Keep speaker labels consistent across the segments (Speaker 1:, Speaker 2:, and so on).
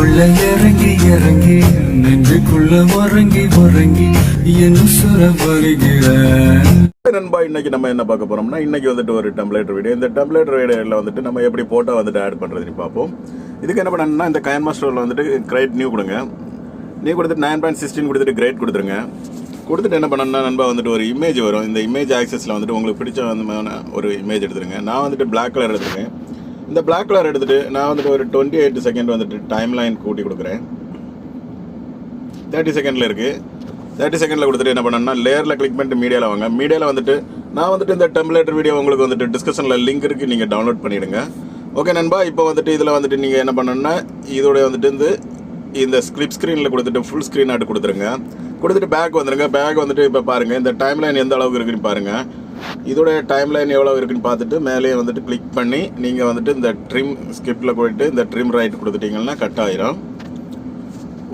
Speaker 1: நெஞ்சுக்குள்ள இறங்கி இறங்கி நெஞ்சுக்குள்ள உறங்கி உறங்கி என் சுர வருகிறேன்.
Speaker 2: நண்பா, இன்னைக்கு நம்ம என்ன பார்க்க போறோம்னா, இன்னைக்கு வந்துட்டு ஒரு டெம்ப்ளேட் வீடியோ. இந்த டெம்ப்ளேட் வீடியோவில் வந்துட்டு நம்ம எப்படி போட்டோ வந்துட்டு ஆட் பண்ணுறதுன்னு பார்ப்போம். இதுக்கு என்ன பண்ணணும்னா, இந்த கயன் மாஸ்டரில் வந்துட்டு கிரேட் நியூ கொடுங்க. நியூ கொடுத்துட்டு 9.16 கொடுத்துட்டு கிரேட் கொடுத்துருங்க. கொடுத்துட்டு என்ன பண்ணணும்னா நண்பா, வந்துட்டு ஒரு இமேஜ் வரும். இந்த இமேஜ் ஆக்சஸில் வந்துட்டு உங்களுக்கு பிடிச்ச வந்து ஒரு இமேஜ் எடுத்துருங்க. நான் வந்துட்டு பிளாக் கலர் எடுத்துருக்கேன். இந்த பிளாக் கலர் எடுத்துட்டு நான் வந்துட்டு ஒரு 28 செகண்ட் வந்துட்டு டைம் லைன் கூட்டி கொடுக்குறேன். 30 செகண்டில் இருக்குது. 30 செகண்டில் கொடுத்துட்டு என்ன பண்ணணும்னா, லேயரில் கிளிக் பண்ணிட்டு மீடியாவில் வாங்க. மீடியாவில் வந்துட்டு நான் வந்துட்டு இந்த டெம்ப்ளேட் வீடியோ உங்களுக்கு வந்துட்டு டிஸ்கிரிப்ஷனில் லிங்க் இருக்குது, நீங்கள் டவுன்லோட் பண்ணிவிடுங்க. ஓகே நண்பா, இப்போ வந்துட்டு இதில் வந்துட்டு நீங்கள் என்ன பண்ணணும்னா, இதோட வந்துட்டு இந்த ஸ்கிரிப்ட் ஸ்க்ரீனில் கொடுத்துட்டு ஃபுல் ஸ்க்ரீன் ஆட் கொடுத்துருங்க. கொடுத்துட்டு பேக் வந்துடுங்க. பேக் வந்துட்டு இப்போ பாருங்கள், இந்த டைம் லைன் எந்த அளவுக்கு இருக்குன்னு பாருங்கள். இதோடைய டைம் லைன் எவ்வளோ இருக்குன்னு பார்த்துட்டு மேலே வந்துட்டு கிளிக் பண்ணி நீங்கள் வந்துட்டு இந்த ட்ரிம் ஸ்கிரிப்டில் போயிட்டு இந்த ட்ரிம் ரைட் கொடுத்துட்டிங்கன்னா கட் ஆயிரும்.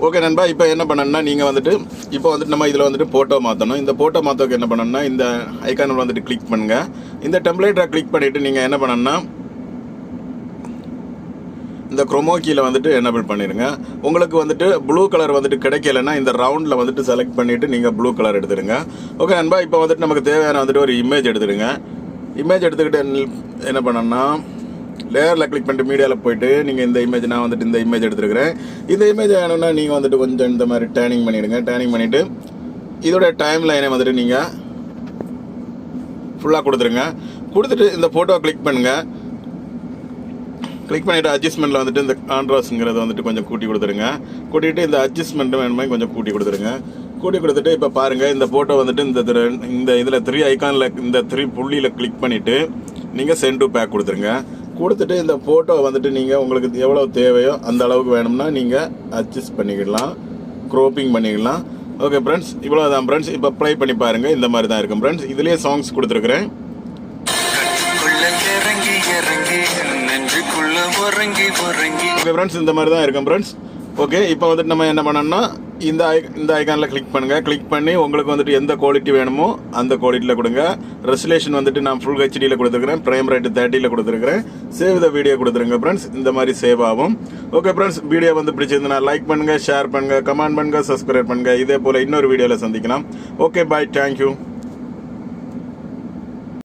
Speaker 2: ஓகே நண்பா, இப்போ என்ன பண்ணணும்னா, நீங்கள் வந்துட்டு இப்போ வந்துட்டு நம்ம இதில் வந்துட்டு ஃபோட்டோ மாற்றணும். இந்த ஃபோட்டோ மாற்றதுக்கு என்ன பண்ணணும்னா, இந்த ஐக்கானில் வந்துட்டு கிளிக் பண்ணுங்கள். இந்த டெம்ப்ளேட்டை கிளிக் பண்ணிவிட்டு நீங்கள் என்ன பண்ணணும்னா, இந்த குரோமோ கீழே வந்துட்டு எனேபிள் பண்ணிடுங்க. உங்களுக்கு வந்துட்டு ப்ளூ கலர் வந்துட்டு கிடைக்கலன்னா இந்த ரவுண்டில் வந்துட்டு செலக்ட் பண்ணிவிட்டு நீங்கள் ப்ளூ கலர் எடுத்துடுங்க. ஓகே நண்பா, இப்போ வந்துட்டு நமக்கு தேவையான வந்துட்டு ஒரு இமேஜ் எடுத்துடுங்க. இமேஜ் எடுத்துக்கிட்டு என்ன பண்ணணும்னா, லேயரில் கிளிக் பண்ணிட்டு மீடியாவில் போயிட்டு நீங்கள் இந்த இமேஜ், நான் வந்துட்டு இந்த இமேஜ் எடுத்துருக்கிறேன். இந்த இமேஜ் வேணும்னா நீங்கள் வந்துட்டு கொஞ்சம் இந்த மாதிரி டேனிங் பண்ணிவிடுங்க. டேனிங் பண்ணிவிட்டு இதோட டைம் லைனை வந்துட்டு நீங்கள் ஃபுல்லாக கொடுத்துருங்க. கொடுத்துட்டு இந்த ஃபோட்டோவை கிளிக் பண்ணுங்கள். கிளிக் பண்ணிவிட்டு அட்ஜஸ்ட்மெண்ட்டில் வந்துட்டு இந்த கான்ட்ராஸ்ட்ங்கிறத வந்துட்டு கொஞ்சம் கூட்டி கொடுத்துருங்க. கூட்டிகிட்டு இந்த அட்ஜஸ்ட்மெண்ட்டு வேணுமே கொஞ்சம் கூட்டி கொடுத்துருங்க. கூட்டி கொடுத்துட்டு இப்போ பாருங்கள், இந்த ஃபோட்டோ வந்துட்டு இந்த இதில் 3 ஐக்கானில் இந்த 3 புள்ளியில் கிளிக் பண்ணிவிட்டு நீங்கள் சென்ட் டு பேக் கொடுத்துருங்க. கொடுத்துட்டு இந்த ஃபோட்டோ வந்துட்டு நீங்கள் உங்களுக்கு எவ்வளோ தேவையோ அந்த அளவுக்கு வேணும்னா நீங்கள் அட்ஜஸ்ட் பண்ணிக்கலாம், க்ரோப்பிங் பண்ணிக்கலாம். ஓகே ஃப்ரெண்ட்ஸ், இவ்வளோ தான் ஃப்ரெண்ட்ஸ். இப்போ ப்ளே பண்ணி பாருங்கள், இந்த மாதிரி தான் இருக்கும் ஃப்ரெண்ட்ஸ். இதுலேயே சாங்ஸ் கொடுத்துருக்குறேன். ஓகே ஃப்ரெண்ட்ஸ், இந்த மாதிரி தான் இருக்கும் ஃப்ரெண்ட்ஸ். ஓகே, இப்போ வந்துட்டு நம்ம என்ன பண்ணோம்னா, இந்த ஐக்கானில் கிளிக் பண்ணுங்கள். கிளிக் பண்ணி உங்களுக்கு வந்துட்டு எந்த குவாலிட்டி வேணுமோ அந்த குவாலிட்டியில் கொடுங்க. ரெசல்யூஷன் வந்துட்டு நான் ஃபுல் ஹெச்டியில் கொடுத்துருக்கிறேன். ஃப்ரேம் ரேட்டு 30ல் கொடுத்துருக்கிறேன். சேவ் த வீடியோ கொடுத்துருங்க ஃப்ரெண்ட்ஸ். இந்த மாதிரி சேவ் ஆகும். ஓகே ஃப்ரெண்ட்ஸ், வீடியோ வந்து பிடிச்சிருந்தா லைக் பண்ணுங்கள், ஷேர் பண்ணுங்கள், கமெண்ட் பண்ணுங்கள், சப்ஸ்கிரைப் பண்ணுங்கள். இதே போல் இன்னொரு வீடியோவில் சந்திக்கலாம். Okay bye, thank you.